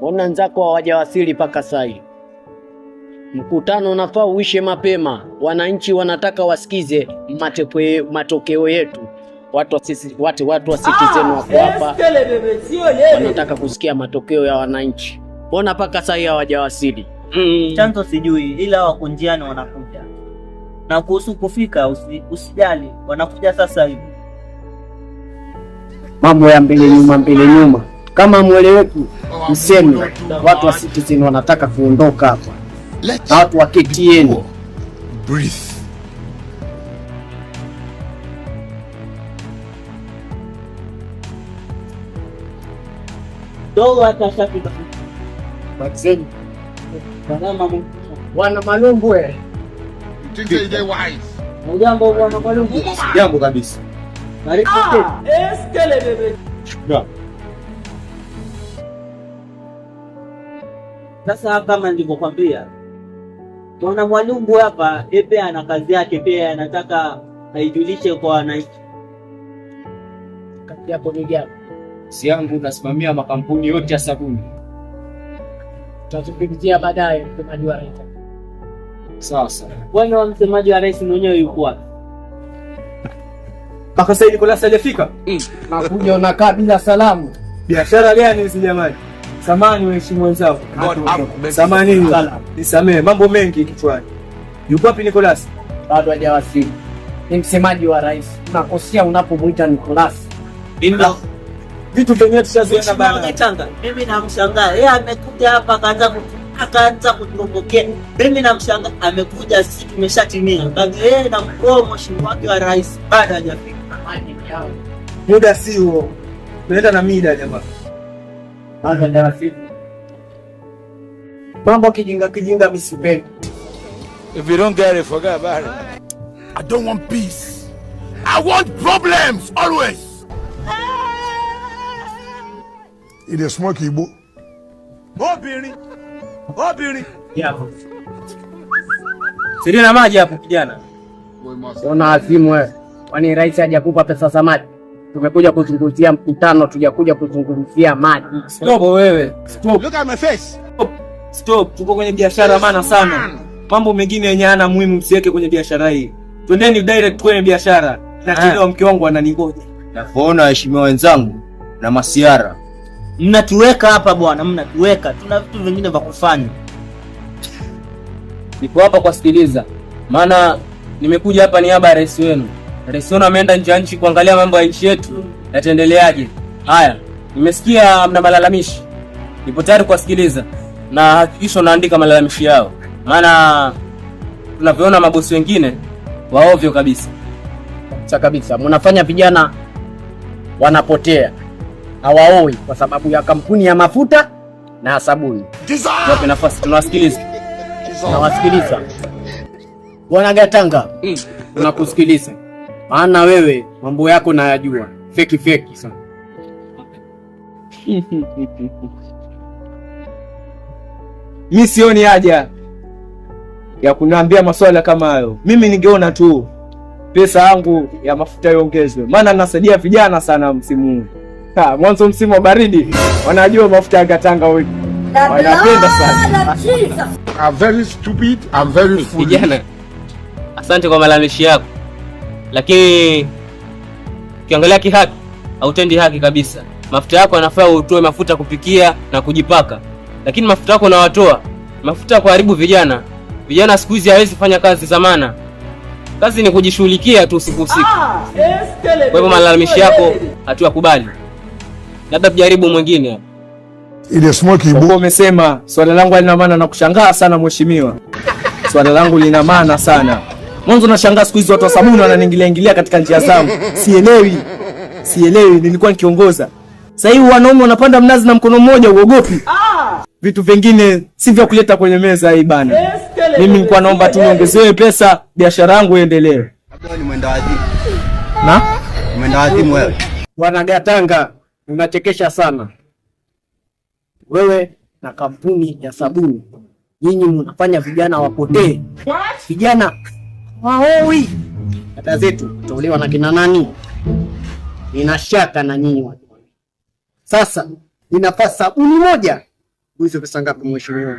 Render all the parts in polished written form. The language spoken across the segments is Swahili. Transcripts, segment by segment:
Ona nzako hawajawasili paka sasa. Mkutano unafaa uishe mapema. Wananchi wanataka wasikize matokeo yetu. Watu wa Citizen wako hapa. Wanataka kusikia matokeo ya wananchi. Mbona paka sasa hawajawasili? Chanzo sijui, ila wako njiani wanakuja. Na kuhusu kufika usijali, wanakuja sasa hivi. Mambo ya mbele nyuma. Kama mweleweki mseme watu wa Citizen wanataka kuondoka hapa. Na watu wa KTN. Breathe. Dogo atashafika. Bakzeni. Wana Malungu You think they wise? Jambo bwana Malungu. Jambo kabisa. Karibu. Eskele bebe. Sasa kama nilivyokuambia, Bwana Malungu hapa yeye ana kazi yake, pia anataka aijulishe kwa wananchi. Kazi yako ni gani? Si yangu, nasimamia makampuni yote ya sabuni. Tutazungumzia baadaye msemaji wa rais. Sawa sawa. Bwana msemaji wa rais mwenyewe yuko wapi? Mpaka sasa Nicolas hajafika? Nakuja unakaa bila salamu. Biashara gani hizi jamani? Samahani mheshimiwa wenzangu. Samahani. Nisamee, mambo mengi kichwani. Yuko wapi Nicolas? Bado hajawasili. Ni msemaji wa rais. Unakosea unapomuita Nicolas. Vitu vyenyewe tushazoea bana. Tanga. Mimi namshangaa. Yeye amekuja hapa akaanza kutumbokea. Mimi namshangaa amekuja, sisi tumeshatimia. Bado yeye na mkuu mheshimiwa wake wa rais bado hajafika. Muda si huo. Tunaenda na mida jamaa. Bado hajawasili. Mambo kijinga misipendi. If you don't get it, forget about it. I don't want peace. I want problems always. It is smoky, bro. Obiri. Hapo. Siri na maji hapo kijana. Ona azimu wewe. Kwani rais hajakupa pesa za maji? Tumekuja kuzungumzia mkutano, tujakuja kuzungumzia maji. Stop wewe. Stop. Look at my face. Stop. Tuko kwenye biashara maana sana. Mambo mengine yenye hana muhimu msiweke kwenye biashara hii. Twendeni direct kwenye biashara. Na kile mke wangu ananingoja. Naona waheshimiwa wenzangu na masiara. Mnatuweka hapa bwana, mnatuweka. Tuna vitu vingine vya kufanya. Niko hapa kusikiliza. Maana nimekuja hapa niaba ya rais wenu. Rais wenu ameenda nje ya nchi kuangalia mambo ya nchi yetu yataendeleaje. Haya, nimesikia mna malalamishi. Nipo tayari kusikiliza na hakikisha unaandika malalamishi yao. Maana tunavyoona mabosi wengine waovyo kabisa. Kabisa. Mnafanya vijana wanapotea. Hawaoi kwa sababu ya kampuni ya mafuta na sabuni. Wape nafasi tunawasikiliza. Tunawasikiliza. Bwana Gatanga, tunakusikiliza. Maana wewe mambo yako nayajua. Feki sana. Mimi sioni haja ya kuniambia maswala kama hayo. Mimi ningeona tu pesa yangu ya mafuta iongezwe. Maana nasaidia vijana sana msimu huu. Mwanzo msimu wa baridi wanajua mafuta ya Gatanga wewe. Wanapenda sana. I'm very stupid, I'm very foolish. Vijana, asante kwa malalamishi yako. Lakini ukiangalia kihaki, hautendi haki kabisa. Mafuta yako yanafaa utoe mafuta kupikia na kujipaka. Lakini mafuta yako unawatoa mafuta ya kuharibu vijana. Vijana siku hizi hawezi fanya kazi za maana. Kazi ni kujishughulikia tu usiku. Kwa hivyo malalamishi yako hatuakubali. Labda tujaribu mwingine hapa. Ile smoky bro. Umesema swala langu lina maana na kushangaa sana mheshimiwa. Swala langu lina maana sana. Mwanzo nashangaa siku hizi watu wa sabuni wananiingilia katika njia zangu. Sielewi nilikuwa nikiongoza. Sasa hivi wanaume wanapanda mnazi na mkono mmoja uogopi. Vitu vingine si vya kuleta kwenye meza hii bana. Mimi nilikuwa naomba tu niongezewe pesa, biashara yangu iendelee. Labda ni mwenda wazimu. Na? Mwenda wazimu wewe. Bwana Gatanga, unachekesha sana. Wewe na kampuni ya sabuni, nyinyi mnafanya vijana wapotee. Vijana waoi. Dada zetu tolewa na kina nani? Nina shaka na nyinyi watu. Sasa inafaa sabuni moja Uizo pesa ngapi mheshimiwa?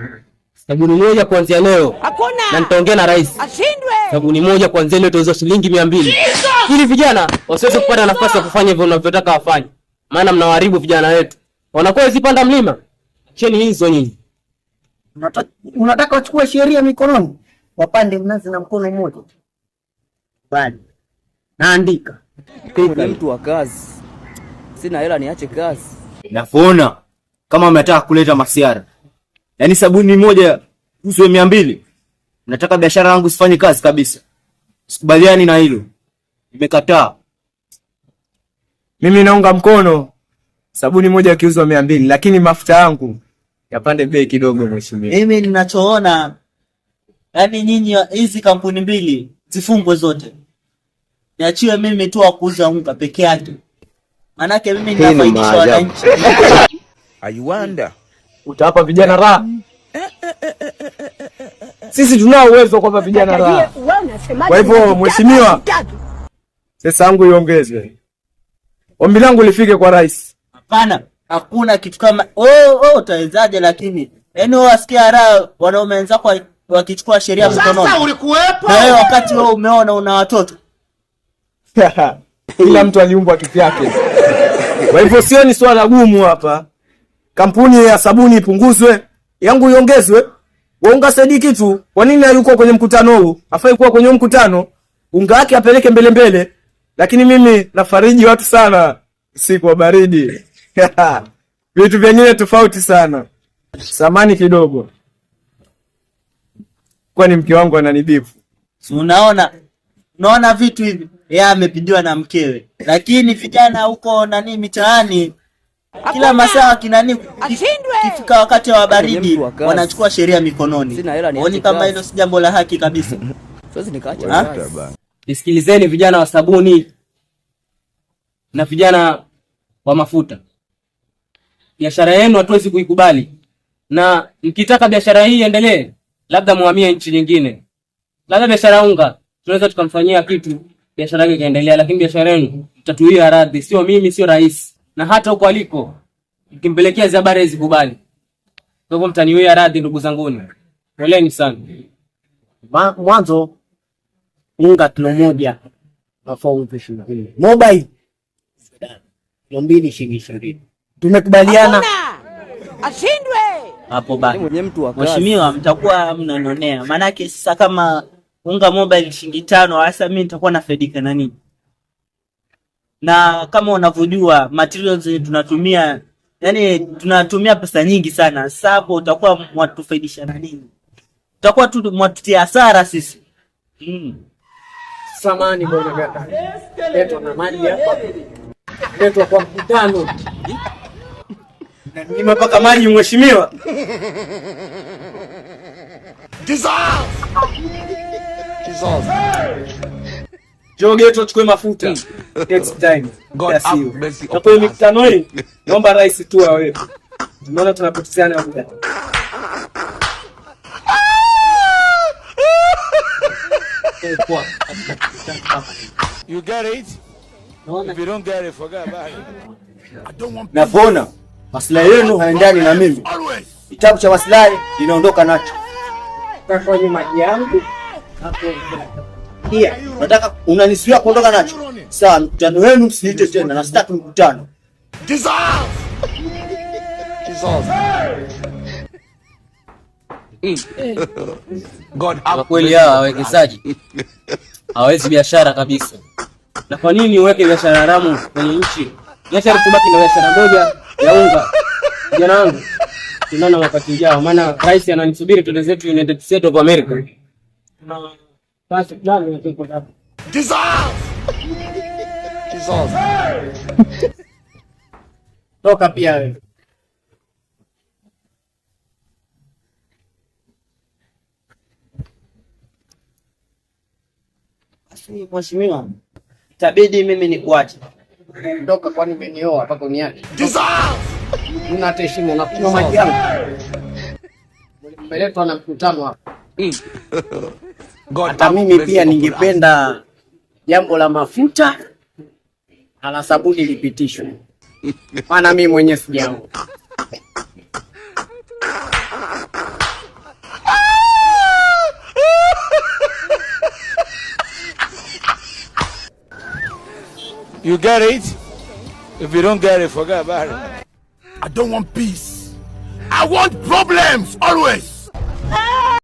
Sabuni moja kuanzia leo. Hakuna. Na nitaongea na rais. Ashindwe. Sabuni moja kuanzia leo itauzwa shilingi 200. Ili vijana wasiweze kupata nafasi ya kufanya hivyo wanavyotaka wafanye. Maana mnawaharibu vijana wetu. Wanakuwa zipanda mlima. Cheni hizo nyinyi. Unataka wachukue sheria mikononi? Wapande mnazi na mkono mmoja. Bali. Naandika. Ni mtu wa kazi. Sina hela niache kazi. Naona kama mnataka kuleta masiara. Yaani sabuni moja usiwe 200. Nataka biashara yangu isifanye kazi kabisa. Sikubaliani na hilo. Nimekataa. Mimi naunga mkono sabuni moja ikiuzwa 200, lakini mafuta yangu yapande bei kidogo mheshimiwa. Mimi ninachoona yani nyinyi hizi kampuni mbili zifungwe zote. Niachiwe mimi tu kuuza unga peke yake. Manake mimi ninafaidisha wananchi. I wonder. Utawapa vijana raha. Sisi tunao uwezo kwa vijana raha. Kwa hivyo mheshimiwa, pesa yangu iongezwe. Ombi langu lifike kwa rais. Hapana, hakuna kitu kama utawezaje lakini yaani wasikia raha wanaume wenzako wakichukua sheria mkononi. Sasa ulikuwepo. Na wewe wakati wewe umeona una watoto. Kila mtu aliumbwa kivyake. Kwa hivyo sio ni swala gumu hapa. Kampuni ya sabuni ipunguzwe, yangu iongezwe. Waunga Saidi kitu. Kwa nini hayuko kwenye mkutano huu? Afai kuwa kwenye mkutano. Unga wake apeleke mbele. Lakini mimi nafariji watu sana siku wa baridi. Vitu vingine tofauti sana. Samani kidogo. Kwani mke wangu ananibifu. Unaona vitu hivi. Yeye amepindiwa na mkewe. Lakini vijana huko mitaani kila masaa kifika wakati wa baridi wanachukua sheria mikononi. Oni kama hilo si jambo la haki kabisa. Siwezi nikaacha. Nisikilizeni vijana wa sabuni na vijana wa mafuta. Biashara yenu hatuwezi kuikubali. Na mkitaka biashara hii iendelee, labda muhamie nchi nyingine. Labda biashara unga tunaweza tukamfanyia kitu biashara yake kaendelea, lakini biashara yenu mtatuia radhi, sio mimi, sio rais. Na hata huko aliko mkimpelekea hizo habari zikubali. Kwa hivyo mtaniwia radhi ndugu zanguni. Poleni sana. Mwanzo unga kilo moja nafaa upe shilingi. Mobile kilo 2 shilingi 20. Tumekubaliana. Ashindwe. Hapo basi. Mwenye mtu wa kazi. Mheshimiwa, mtakuwa mnanonea. Manake sasa kama unga mobile shilingi 5, hasa mimi nitakuwa nafaidika na nini? Na kama unavyojua materials tunatumia, yani tunatumia pesa nyingi sana. Sasa hapo utakuwa mwatufaidisha na nini? Utakuwa tu mwatutia hasara sisi. Samani bwana gata. Leto na mali hapa. Leto kwa mkutano. Na nimepaka maji mheshimiwa. Jogeto chukue mafuta. Next time. God have mercy. Kwa mikutano hii naomba rais tu awe. Tunaona tunapotezana muda. You get it? If you don't get it, forget about it. Naona maslahi yenu haendani na mimi. Kitabu cha maslahi inaondoka nacho. Kafanye maji yangu. Hapo. Pia nataka unanisuia kuondoka nacho. Sawa, mkutano wenu msiite tena na sitaki mkutano. Kwa kweli hawa wawekezaji hawezi biashara kabisa. Na kwa nini uweke biashara haramu kwenye nchi? Biashara tubaki na biashara moja ya unga. Vijana wangu, tunaona wakati ujao, maana rais ananisubiri tuende zetu United States of America. Basi plani ya tuko hapa. Toka pia wewe. Mheshimiwa, itabidi mimi nikuache. Ndoka kwani umenioa mpaka uniache. Mna heshima na kunywa maji yangu. Mmeletwa na mkutano hapa. Hata mimi pia ningependa jambo la mafuta na la sabuni lipitishwe. Maana mimi mwenyewe sijaona. You get it? If you don't get it, forget about it. I don't want peace. I want problems always.